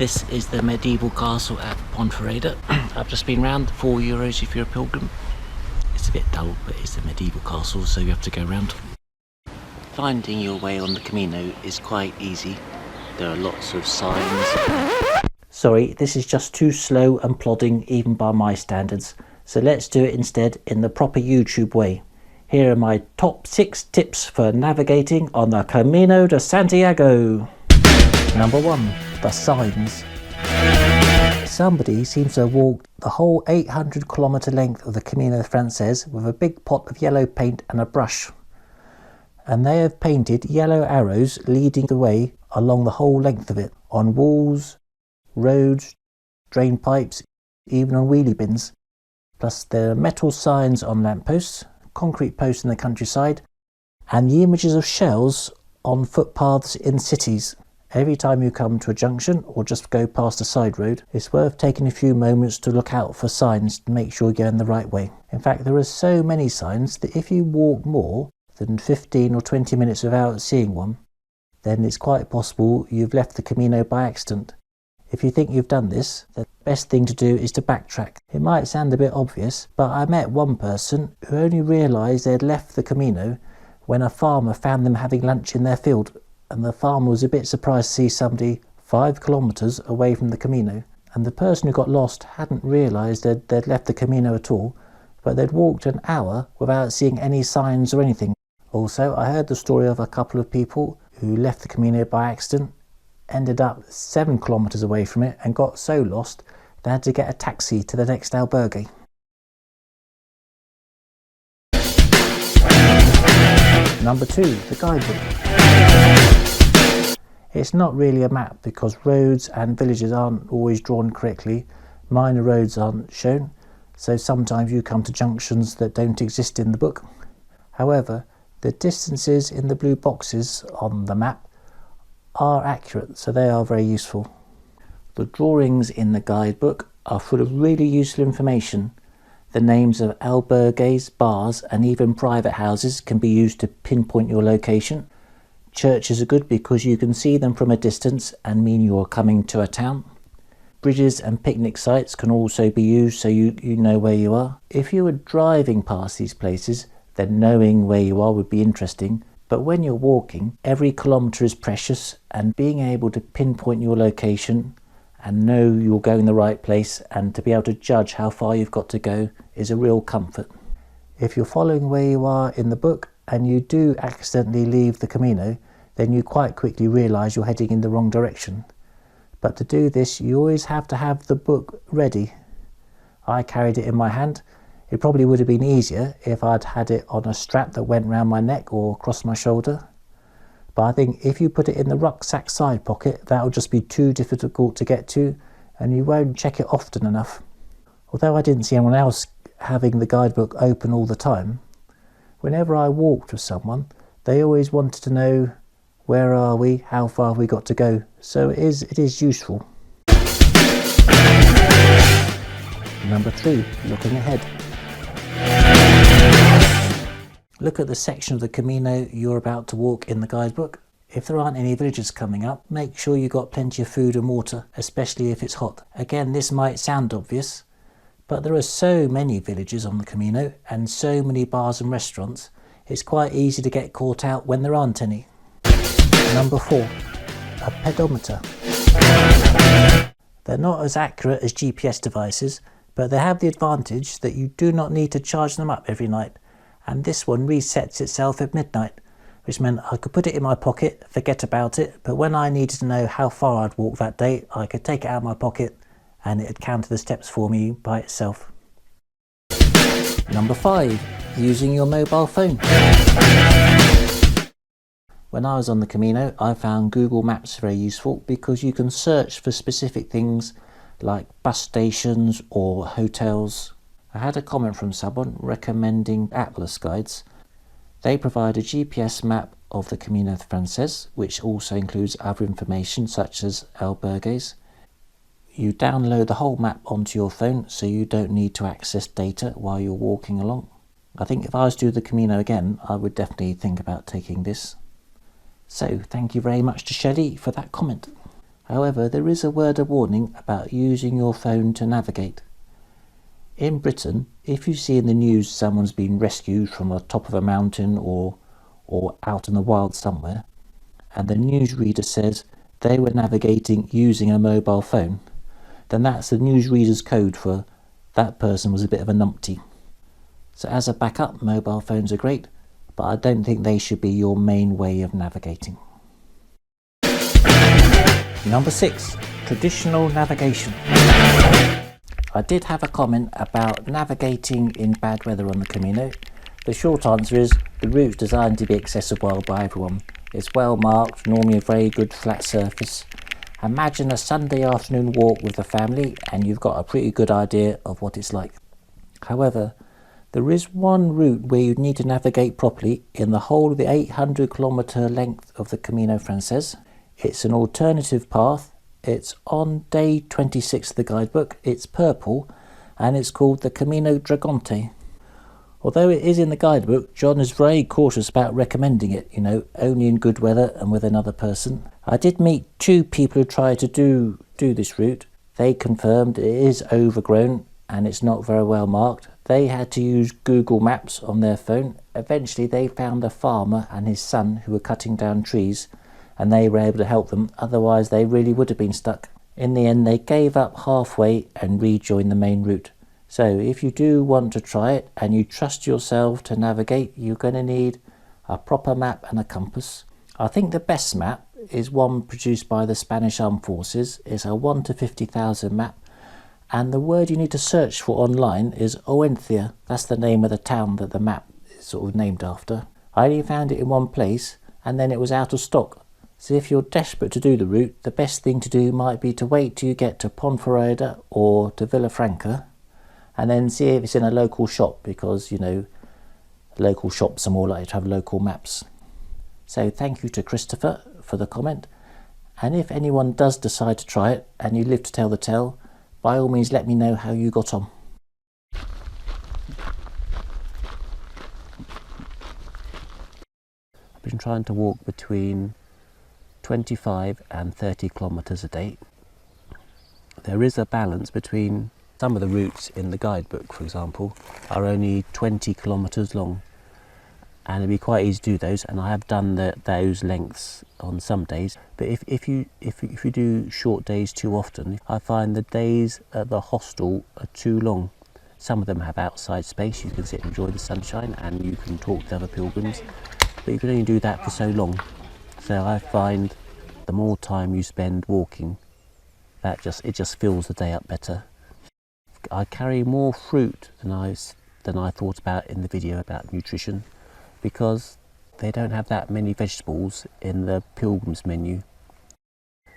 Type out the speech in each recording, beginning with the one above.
This is the medieval castle at Ponferrada. I've just been round, €4 if you're a pilgrim. It's a bit dull, but it's a medieval castle, so you have to go round. Finding your way on the Camino is quite easy. There are lots of signs. Sorry, this is just too slow and plodding even by my standards. So let's do it instead in the proper YouTube way. Here are my top 6 tips for navigating on the Camino de Santiago. Number 1, the signs. Somebody seems to have walked the whole 800-kilometre length of the Camino Frances with a big pot of yellow paint and a brush. And they have painted yellow arrows leading the way along the whole length of it, on walls, roads, drain pipes, even on wheelie bins. Plus there are metal signs on lampposts, concrete posts in the countryside, and the images of shells on footpaths in cities. Every time you come to a junction or just go past a side road, it's worth taking a few moments to look out for signs to make sure you're going the right way. In fact, there are so many signs that if you walk more than 15 or 20 minutes without seeing one, then it's quite possible you've left the Camino by accident. If you think you've done this, the best thing to do is to backtrack. It might sound a bit obvious, but I met one person who only realised they'd left the Camino when a farmer found them having lunch in their field. And the farmer was a bit surprised to see somebody 5 kilometres away from the Camino. And the person who got lost hadn't realised they'd left the Camino at all, but they'd walked an hour without seeing any signs or anything. Also, I heard the story of a couple of people who left the Camino by accident, ended up 7 kilometres away from it and got so lost they had to get a taxi to the next albergue. Number 2, the guidebook. It's not really a map because roads and villages aren't always drawn correctly, minor roads aren't shown, so sometimes you come to junctions that don't exist in the book. However, the distances in the blue boxes on the map are accurate, so they are very useful. The drawings in the guidebook are full of really useful information. The names of albergues, bars and even private houses can be used to pinpoint your location. Churches are good because you can see them from a distance and mean you're coming to a town. Bridges and picnic sites can also be used so you know where you are. If you were driving past these places, then knowing where you are would be interesting. But when you're walking, every kilometre is precious, and being able to pinpoint your location and know you're going the right place and to be able to judge how far you've got to go is a real comfort. If you're following where you are in the book and you do accidentally leave the Camino, then you quite quickly realise you're heading in the wrong direction. But to do this, you always have to have the book ready. I carried it in my hand. It probably would have been easier if I'd had it on a strap that went round my neck or across my shoulder. But I think if you put it in the rucksack side pocket, that'll just be too difficult to get to, and you won't check it often enough. Although I didn't see anyone else having the guidebook open all the time, whenever I walked with someone, they always wanted to know, where are we, how far have we got to go, so it is useful. Number 3, looking ahead. Look at the section of the Camino you're about to walk in the guidebook. If there aren't any villages coming up, make sure you've got plenty of food and water, especially if it's hot. Again, this might sound obvious, but there are so many villages on the Camino and so many bars and restaurants, it's quite easy to get caught out when there aren't any. Number 4, a pedometer. They're not as accurate as GPS devices, but they have the advantage that you do not need to charge them up every night, and this one resets itself at midnight, which meant I could put it in my pocket, forget about it, but when I needed to know how far I'd walked that day, I could take it out of my pocket and it'd count the steps for me by itself. Number 5, using your mobile phone. When I was on the Camino, I found Google Maps very useful because you can search for specific things like bus stations or hotels. I had a comment from someone recommending Atlas guides. They provide a GPS map of the Camino Frances, which also includes other information such as albergues. You download the whole map onto your phone so you don't need to access data while you're walking along. I think if I was to do the Camino again, I would definitely think about taking this. So thank you very much to Shelley for that comment. However, there is a word of warning about using your phone to navigate. In Britain, if you see in the news someone's been rescued from the top of a mountain or out in the wild somewhere, and the newsreader says they were navigating using a mobile phone, then that's the newsreader's code for that person was a bit of a numpty. So as a backup, mobile phones are great, but I don't think they should be your main way of navigating. Number 6, traditional navigation. I did have a comment about navigating in bad weather on the Camino. The short answer is the route's designed to be accessible by everyone. It's well marked, normally a very good flat surface. Imagine a Sunday afternoon walk with the family and you've got a pretty good idea of what it's like. However, there is one route where you'd need to navigate properly in the whole of the 800-kilometre length of the Camino Frances. It's an alternative path. It's on day 26 of the guidebook. It's purple and it's called the Camino Dragante. Although it is in the guidebook, John is very cautious about recommending it, only in good weather and with another person. I did meet 2 people who tried to do this route. They confirmed it is overgrown and it's not very well marked. They had to use Google Maps on their phone. Eventually they found a farmer and his son who were cutting down trees, and they were able to help them, otherwise they really would have been stuck. In the end they gave up halfway and rejoined the main route. So if you do want to try it and you trust yourself to navigate, you're going to need a proper map and a compass. I think the best map is one produced by the Spanish Armed Forces. It's a 1 to 50,000 map, and the word you need to search for online is Oenthia. That's the name of the town that the map is sort of named after. I only found it in one place and then it was out of stock. So if you're desperate to do the route, the best thing to do might be to wait till you get to Ponferrada or to Villafranca and then see if it's in a local shop, because local shops are more likely to have local maps. So thank you to Christopher for the comment, and if anyone does decide to try it and you live to tell the tale, by all means let me know how you got on. I've been trying to walk between 25 and 30 kilometres a day. There is a balance between some of the routes in the guidebook, for example, are only 20 kilometres long, and it'd be quite easy to do those, and I have done those lengths on some days. But if you do short days too often, I find the days at the hostel are too long. Some of them have outside space, you can sit and enjoy the sunshine and you can talk to other pilgrims, but you can only do that for so long. So I find the more time you spend walking, it just fills the day up better. I carry more fruit than I thought about in the video about nutrition, because they don't have that many vegetables in the pilgrim's menu.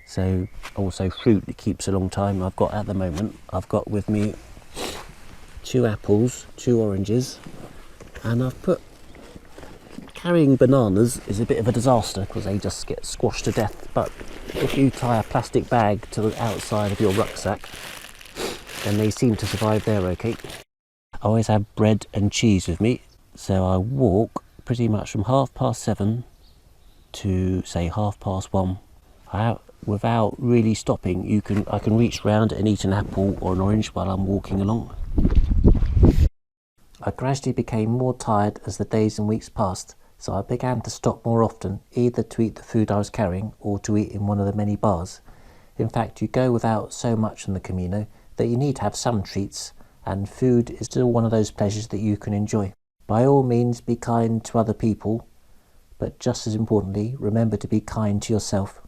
So also fruit that keeps a long time. I've got with me 2 apples, 2 oranges, and I've put, carrying bananas is a bit of a disaster because they just get squashed to death, but if you tie a plastic bag to the outside of your rucksack, then they seem to survive there okay. I always have bread and cheese with me, so I walk pretty much from 7:30 to say 1:30. Without really stopping, I can reach round and eat an apple or an orange while I'm walking along. I gradually became more tired as the days and weeks passed, so I began to stop more often, either to eat the food I was carrying or to eat in one of the many bars. In fact, you go without so much on the Camino that you need to have some treats, and food is still one of those pleasures that you can enjoy. By all means, be kind to other people, but just as importantly, remember to be kind to yourself.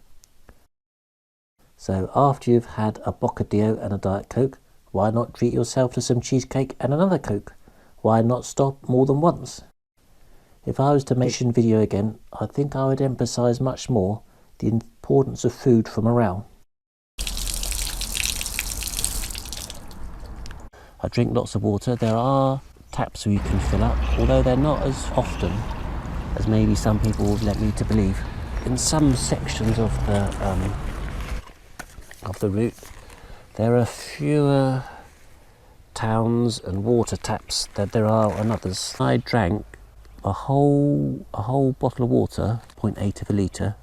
So after you've had a bocadillo and a Diet Coke, why not treat yourself to some cheesecake and another Coke? Why not stop more than once? If I was to mention video again, I think I would emphasise much more the importance of food for morale. I drink lots of water. There are taps where you can fill up, although they're not as often as maybe some people would let me to believe. In some sections of the route, there are fewer towns and water taps than there are on others. I drank a whole bottle of water, 0.8 of a litre,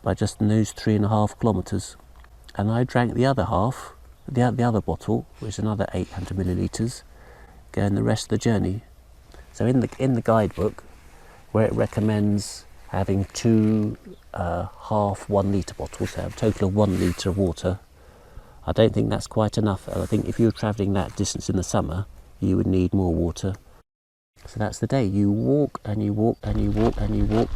by just those 3.5 kilometres. And I drank the other half, the other bottle, which is another 800 millilitres, going the rest of the journey. So in the guidebook, where it recommends having two half 1 litre bottles, so a total of 1 litre of water, I don't think that's quite enough. I think if you were travelling that distance in the summer, you would need more water. So that's the day. You walk and you walk and you walk and you walk.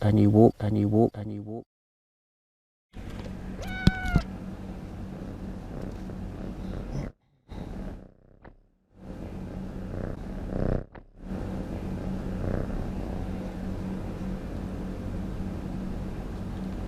And you walk and you walk and you walk.